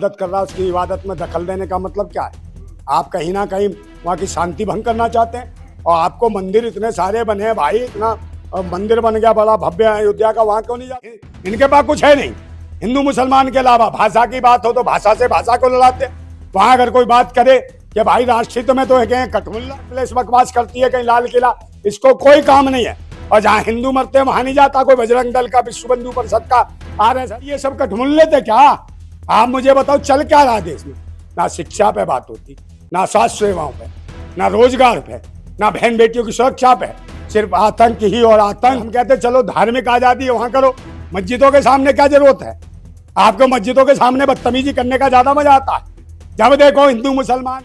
इबादत कर रहा है, उसकी इबादत में दखल देने का मतलब क्या है? आप कहीं ना कहीं वहाँ की शांति भंग करना चाहते हैं। और आपको मंदिर इतने सारे बने हैं भाई, इतना मंदिर बन गया बड़ा भव्य अयोध्या का, वहाँ क्यों नहीं जाते? इनके पास कुछ है नहीं हिंदू मुसलमान के अलावा। भाषा की बात हो तो भाषा से भाषा को लड़ाते। वहाँ अगर कोई बात करे कि भाई राष्ट्रहित में तो है कहीं कठमुल्ला प्लेस बकवास करती है, कहीं लाल किला, इसको कोई काम नहीं है। और जहाँ हिंदू मरते हैं वहां नहीं जाता कोई। बजरंग दल का, विश्व बंधु परिषद का, RSS, ये सब कठमुल्ले थे क्या? आप मुझे बताओ चल क्या रहा देश में? ना शिक्षा पे बात होती, ना स्वास्थ्य सेवाओं पे, ना रोजगार पे, ना बहन बेटियों की सुरक्षा पे, सिर्फ आतंक ही और आतंक। हम कहते चलो धार्मिक आजादी है वहां करो, मस्जिदों के सामने क्या जरूरत है? आपको मस्जिदों के सामने बदतमीजी करने का ज्यादा मजा आता है। जब देखो हिंदू मुसलमान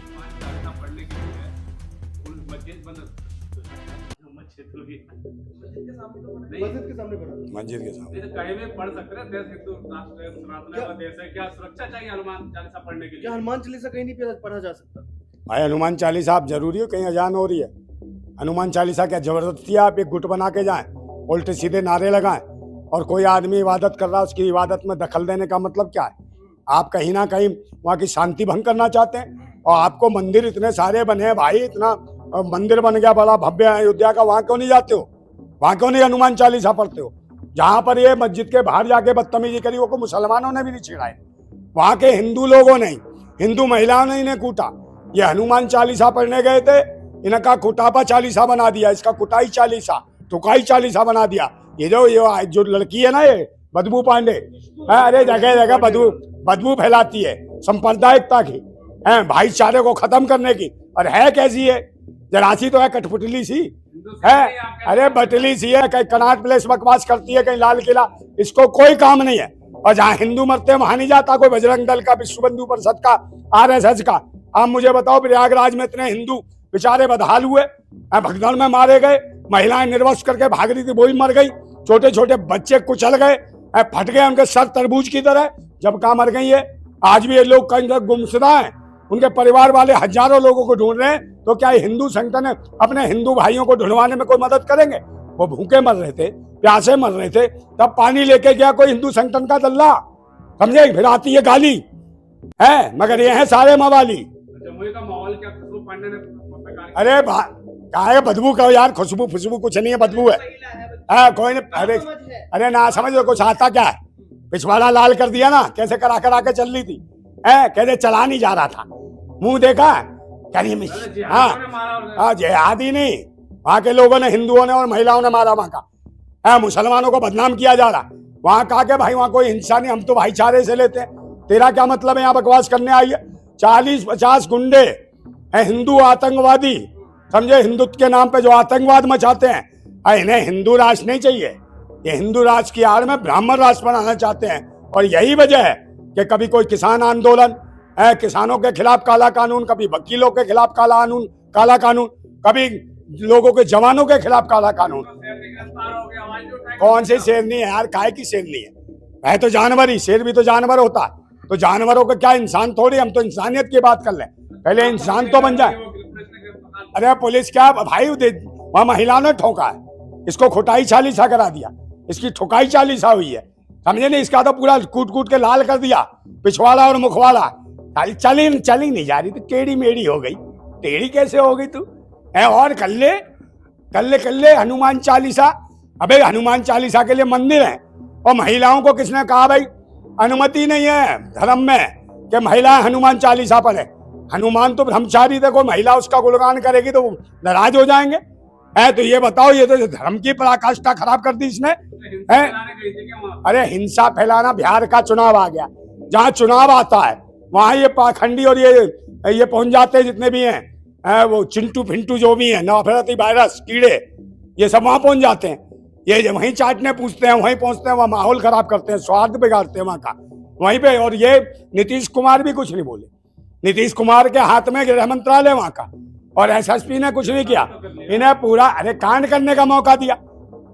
मस्जिद के सामने कहीं भी पढ़ सकते हैं। देश हिंदू राष्ट्र है, सनातन देश है, क्या सुरक्षा चाहिए हनुमान चालीसा पढ़ने के लिए? क्या हनुमान चालीसा कहीं नहीं पढ़ा जा सकता? भाई हनुमान चालीसा आप जरूरी हो, कहीं अजान हो रही है? हनुमान चालीसा क्या जबरदस्ती है? आप एक गुट बना के जाएं, उल्टे सीधे नारे लगाएं, और कोई आदमी इबादत कर रहा है, उसकी इबादत में दखल देने का मतलब क्या है? आप कहीं ना कहीं वहाँ की शांति भंग करना चाहते हैं। और आपको मंदिर इतने सारे बने हैं भाई, इतना मंदिर बन गया बड़ा भव्य अयोध्या का, वहाँ क्यों नहीं जाते हो? वहाँ क्यों नहीं हनुमान चालीसा पढ़ते हो? जहाँ पर ये मस्जिद के बाहर जाके बदतमीजी करी, वो को मुसलमानों ने भी नहीं छिड़ाए, वहाँ के हिंदू लोगों ने, हिंदू महिलाओं ने इन्हें कूटा। ये हनुमान चालीसा पढ़ने गए थे, इनका कुटापा चालीसा बना दिया, इसका कुटाई चालीसा, टुकाई चालीसा बना दिया। ये जो लड़की है ना, ये बदबू पांडे, अरे जगह जगह बदबू फैलाती है सांप्रदायिकता की, भाईचारे को खत्म करने की। और है कैसी है? जरासी तो है कठपुतली सी है, अरे बटली सी है, कहीं कनाट प्लेस बकवास करती है, कहीं लाल किला, इसको कोई काम नहीं है। और जहाँ हिंदू मरते हैं वहां नहीं जाता कोई। बजरंग दल का, विश्व बंधु परिषद का, RSS का। आप मुझे बताओ प्रयागराज में इतने हिंदू बेचारे बदहाल हुए, भगदड़ में मारे गए, महिलाएं निर्वस्त्र करके भाग रही थी वो भी मर गई, छोटे छोटे बच्चे कुचल गए, फट गए उनके सर तरबूज की तरह, जब कहाँ मर गई है। आज भी ये लोग कहीं गुमशुदा हैं, उनके परिवार वाले हजारों लोगों को ढूंढ रहे हैं। तो क्या हिंदू संगठन अपने हिंदू भाइयों को ढूंढवाने में कोई मदद करेंगे? वो भूखे मर रहे थे, प्यासे मर रहे थे, तब पानी लेके गया कोई हिंदू संगठन का दल्ला, समझे? फिर आती है गाली है, मगर ये है सारे मवाली। जमुई का माहौल क्या खुशबू पांडे ने? अरे क्या है बदबू का यार? खुशबू खुशबू कुछ नहीं है, बदबू है कोई नहीं। अरे ना समझो कुछ आता क्या है? पिछवाड़ा लाल कर दिया ना, कैसे करा करा के चल रही थी, कैसे चला नहीं जा रहा था, मुंह देखा कहीं। हाँ जिहादी नहीं, वहाँ के लोगों ने, हिंदुओं ने और महिलाओं ने मारा वहाँ का, मुसलमानों को बदनाम किया जा रहा। वहाँ कहा के भाई वहाँ कोई हिंसा नहीं, हम तो भाईचारे से लेते हैं। तेरा क्या मतलब है यहाँ बकवास करने आई है? 40-50 गुंडे हिंदू आतंकवादी, समझे, हिंदुत्व के नाम पे जो आतंकवाद मचाते हैं। इन्हें हिंदू राष्ट्र नहीं चाहिए, ये हिंदू राष्ट्र की आड़ में ब्राह्मण राष्ट्र बनाना चाहते हैं। और यही वजह है कि कभी कोई किसान आंदोलन, किसानों के खिलाफ काला कानून, कभी वकीलों के खिलाफ काला कानून, कभी लोगों के जवानों के खिलाफ काला कानून। कौन से शेर नहीं है यार? काय की शेर नहीं है तो जानवर ही, शेर भी तो जानवर होता है। तो जानवरों का क्या इंसान थोड़ी? हम तो इंसानियत की बात कर लें, पहले इंसान तो बन जाए। अरे पुलिस क्या भाई, वहां महिलाओं ने ठोका है, इसको खुटाई चालीसा करा दिया, इसकी ठुकाई चालीसा हुई है, समझे नहीं? इसका तो पूरा कूट कूट के लाल कर दिया, पिछवाड़ा और मुखवाड़ा। चली नहीं जा रही तो टेढ़ी मेढ़ी हो गई। टेढ़ी कैसे हो गई तू? और कल्ले हनुमान चालीसा। अबे हनुमान चालीसा के लिए मंदिर है, और महिलाओं को किसने कहा भाई? अनुमति नहीं है धर्म में कि महिलाएं हनुमान चालीसा पढ़े। हनुमान तो ब्रह्मचारी थे, कोई महिला उसका गुणगान करेगी तो नाराज हो जाएंगे। तो ये बताओ, ये तो धर्म की पराकाष्ठा खराब कर दी इसने। अरे हिंसा फैलाना, बिहार का चुनाव आ गया, जहाँ चुनाव आता है वहां ये पाखंडी और ये पहुंच जाते हैं, जितने भी हैं वो चिंटू फिंटू जो भी हैं, नफरती वायरस कीड़े, ये सब वहां पहुंच जाते हैं। ये वहीं चाटने पूछते हैं, वहीं पहुंचते हैं, वहां माहौल खराब करते हैं, स्वार्थ बिगाड़ते हैं वहां का वहीं पे। और ये नीतीश कुमार भी कुछ नहीं बोले। नीतीश कुमार के हाथ में गृह मंत्रालय वहां का, और SSP ने कुछ नहीं किया। इन्हें पूरा कांड करने का मौका दिया।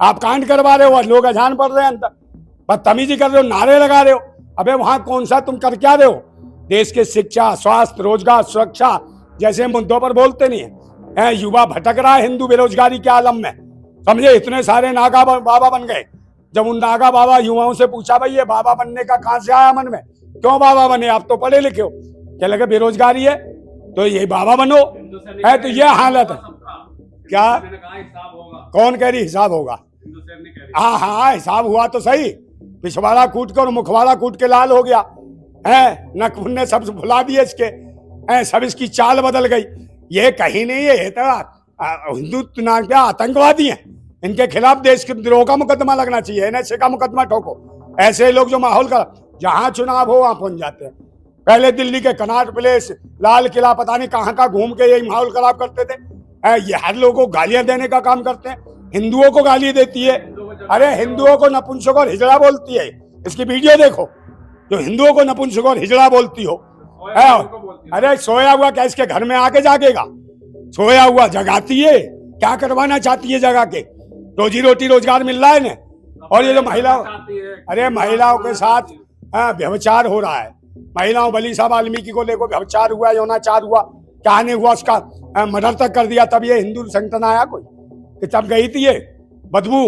आप कांड करवा रहे हो, लोग अजान पढ़ रहे हैं, अंदर बदतमीजी कर रहे हो, नारे लगा रहे हो। अबे वहां कौन सा तुम कर क्या रहे हो? देश के शिक्षा, स्वास्थ्य, रोजगार, सुरक्षा जैसे मुद्दों पर बोलते नहीं है। युवा भटक रहा है हिंदू बेरोजगारी के आलम में, समझे? इतने सारे नागा बाबा बन गए। जब उन नागा बाबा युवाओं से पूछा भाई ये बाबा बनने का कहां से आया मन में, क्यों बाबा बने? आप तो पढ़े लिखे हो, क्या लगे बेरोजगारी है तो ये बाबा बनो हिंदू सैनिक है? तो ये हालत है। सबका। क्या? मैंने कहा हिसाब होगा। कौन कह रही हिसाब होगा? हिंदू सैनिक कह रही हाँ हाँ, हिसाब हुआ तो सही। पिछवाड़ा कूट कर मुखवाड़ा कूट के लाल हो गया है, नक ने सब भुला दिए इसके है, सब इसकी चाल बदल गई। ये कहीं नहीं है, ये तो हिंदुत्व नाम के आतंकवादी हैं। इनके खिलाफ देश के द्रोह का मुकदमा लगना चाहिए, एनएसए का मुकदमा ठोको। ऐसे लोग जो माहौल का, जहां चुनाव हो वहां पहुंच जाते हैं। पहले दिल्ली के कनॉट प्लेस, लाल किला, पता नहीं कहां का घूम के यही माहौल खराब करते थे। ये हर लोगों को गालियां देने का काम करते हैं। हिंदुओं को गाली देती है, अरे हिंदुओं को नपुंसक और हिजड़ा बोलती है। इसकी वीडियो देखो, जो हिंदुओं को नपुंसक और हिजड़ा बोलती हो। अरे सोया हुआ क्या इसके घर में आके जागेगा? सोया हुआ जगाती है, क्या करवाना चाहती है जगा के? रोजी रोटी रोजगार मिल रहा है ना। और ये जो महिलाओं, अरे महिलाओं के साथ व्यभिचार हो रहा है, महिलाओं बली साहब वाल्मीकि को लेकर व्यभिचार हुआ, यौनाचार हुआ, क्या नहीं हुआ, उसका मर्डर तक कर दिया। तब ये हिंदू संगठन आया कोई कि तब गई थी ये बदबू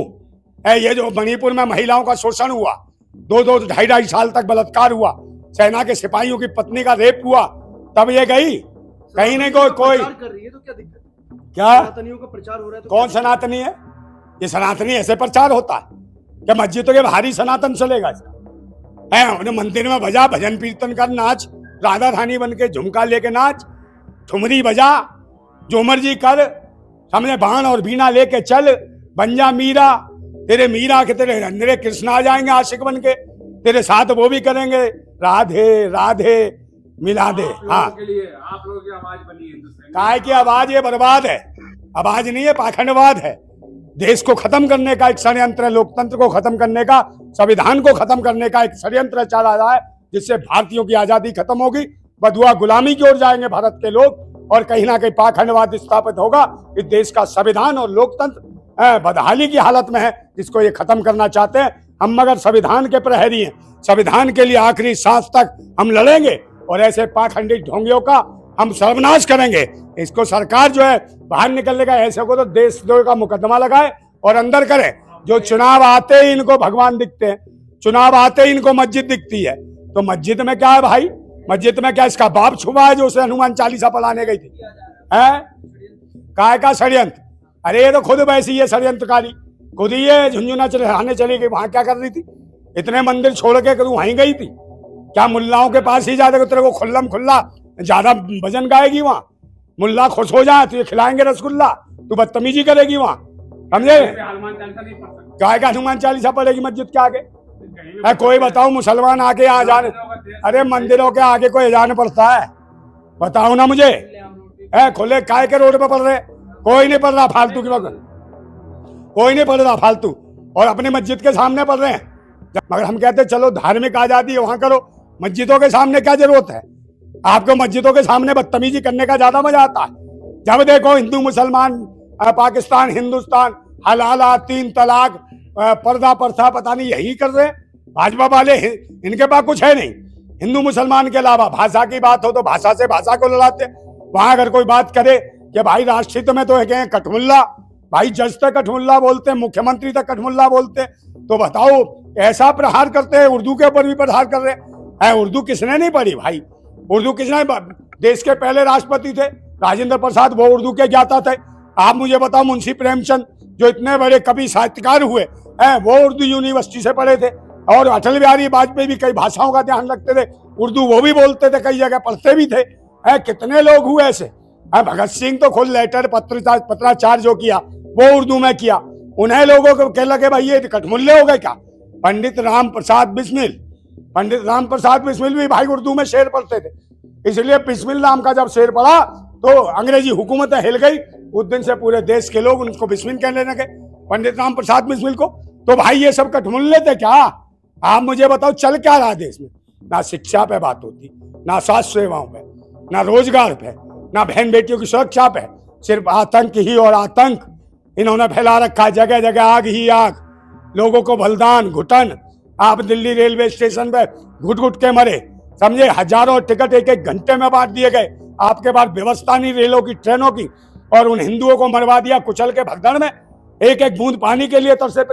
है। ये जो मणिपुर में महिलाओं का शोषण हुआ, 2-2 ढाई साल तक बलात्कार हुआ, सेना के सिपाहियों की पत्नी का रेप हुआ, तब ये गई कहीं नहीं। कोई प्रचार कर रही है तो क्या दिक्कत है? क्या सनातनियों का प्रचार हो रहा है तो कौन सनातनी है? ये सनातनी ऐसे प्रचार होता है क्या? मस्जिदों के भारी सनातन चलेगा इसका है? उन्हें मंदिर में बजा, भजन कीर्तन कर, नाच, राधा रानी बन के झुमका लेके नाच, ठुमरी बजा, जो मर्जी कर, समझे, बाण और बीना लेके चल, बन जा मीरा। तेरे मीरा के तेरे अंदर कृष्ण आ जाएंगे आशिक बन के, तेरे साथ वो भी करेंगे राधे राधे मिला दे। हाँ, के लिए आप लोगों की आवाज बनी है। काय की आवाज? ये बर्बाद है, आवाज नहीं है, पाखंडवाद है। देश को खत्म करने का एक षड्यंत्र है, लोकतंत्र को खत्म करने का, संविधान को खत्म करने का एक षड्यंत्र चला रहा है, जिससे भारतीयों की आजादी खत्म होगी, बदुआ गुलामी की ओर जाएंगे भारत के लोग, और कहीं ना कहीं पाखंडवाद स्थापित होगा। इस देश का संविधान और लोकतंत्र बदहाली की हालत में है, जिसको ये खत्म करना चाहते हैं। हम मगर संविधान के प्रहरी हैं, संविधान के लिए आखिरी सांस तक हम लड़ेंगे, और ऐसे पाखंडी ढोंगियों का हम सर्वनाश करेंगे। इसको सरकार जो है बाहर निकलने का, ऐसे को तो देशद्रोह का मुकदमा लगाए और अंदर करे। जो चुनाव आते ही इनको भगवान दिखते हैं, चुनाव आते ही इनको मस्जिद दिखती है। तो मस्जिद में क्या है भाई? मस्जिद में क्या इसका बाप छुपा है जो उसे हनुमान चालीसा पढ़ाने गई थी? काय का षड्यंत्र? अरे ये तो खुद वैसी है षड्यंत्रकारी, खुद ही ये झुंझुना चढ़ाने चली गई। वहां क्या कर रही थी? इतने मंदिर छोड़ के वहीं गई थी क्या? मुल्लाओं के पास ही जाते तेरे को खुल्लम खुल्ला ज्यादा भजन गाएगी वहां? मुल्ला खुश हो जाए तो ये खिलाएंगे रसगुल्ला, तू बदतमीजी करेगी वहां, समझे? हनुमान चालीसा नहीं पढ़ सकते। काय का हनुमान चालीसा पढ़ेगी मस्जिद के आगे? कोई बताओ मुसलमान आके अजान, अरे मंदिरों के आगे कोई अजान पढ़ता है? बताओ ना मुझे। खुले काय के रोड पे पढ़ रहे? कोई नहीं पढ़ रहा फालतू की वक्त, कोई नहीं पढ़ रहा फालतू, और अपने मस्जिद के सामने पढ़ रहे हैं। मगर हम कहते चलो धार्मिक आजादी वहां करो, मस्जिदों के सामने क्या जरूरत है? आपको मस्जिदों के सामने बदतमीजी करने का ज्यादा मजा आता है। जब देखो हिंदू मुसलमान, पाकिस्तान हिंदुस्तान, हलाला, 3 तलाक, पर्दा प्रथा, पता नहीं यही कर रहे हैं भाजपा वाले। इनके पास कुछ है नहीं हिंदू मुसलमान के अलावा। भाषा की बात हो तो भाषा से भाषा को लड़ाते। वहां अगर कोई बात करे कि भाई राष्ट्रहित में तो है कठमुल्ला, भाई जज तक कठमुल्ला बोलते, मुख्यमंत्री तक कठमुल्ला बोलते, तो बताओ ऐसा प्रहार करते हैं। उर्दू के ऊपर भी प्रहार कर रहे हैं। उर्दू किसने नहीं पढ़ी भाई? उर्दू किसने? देश के पहले राष्ट्रपति थे राजेंद्र प्रसाद, वो उर्दू के ज्ञाता थे। आप मुझे बताओ, मुंशी प्रेमचंद जो इतने बड़े कवि साहित्यकार हुए हैं, वो उर्दू यूनिवर्सिटी से पढ़े थे। और अटल बिहारी वाजपेयी भी कई भाषाओं का ध्यान रखते थे, उर्दू वो भी बोलते थे, कई जगह पढ़ते भी थे। कितने लोग हुए ऐसे? भगत सिंह तो खुद लेटर पत्राचार जो किया वो उर्दू में किया। उन्हें लोगों को कह लगे भाई ये कठमुल्ले हो गए क्या? पंडित राम प्रसाद बिस्मिल भी भाई उर्दू में शेर पढ़ते थे। इसलिए बिस्मिल नाम का जब शेर पढ़ा तो अंग्रेजी हुकूमत हिल गई। उस दिन से पूरे देश के लोग उनको बिस्मिल कहने लगे, पंडित राम प्रसाद बिस्मिल को। तो भाई ये सब कठमुल्ले थे क्या? आप मुझे बताओ चल क्या रहा देश में? ना शिक्षा पे बात होती, ना स्वास्थ्य सेवाओं पे, ना रोजगार पे, ना बहन बेटियों की सुरक्षा पे। सिर्फ आतंक ही और आतंक इन्होंने फैला रखा है। जगह जगह आग ही आग, लोगों को बलिदान, घुटन। आप दिल्ली रेलवे स्टेशन पे घुट घुट के मरे, समझे? हजारों टिकट 1-1 घंटे में बांट दिए गए। आपके पास व्यवस्था नहीं रेलों की, ट्रेनों की, और उन हिंदुओं को मरवा दिया कुचल के भगदड़ में। एक एक बूंद पानी के लिए तरसे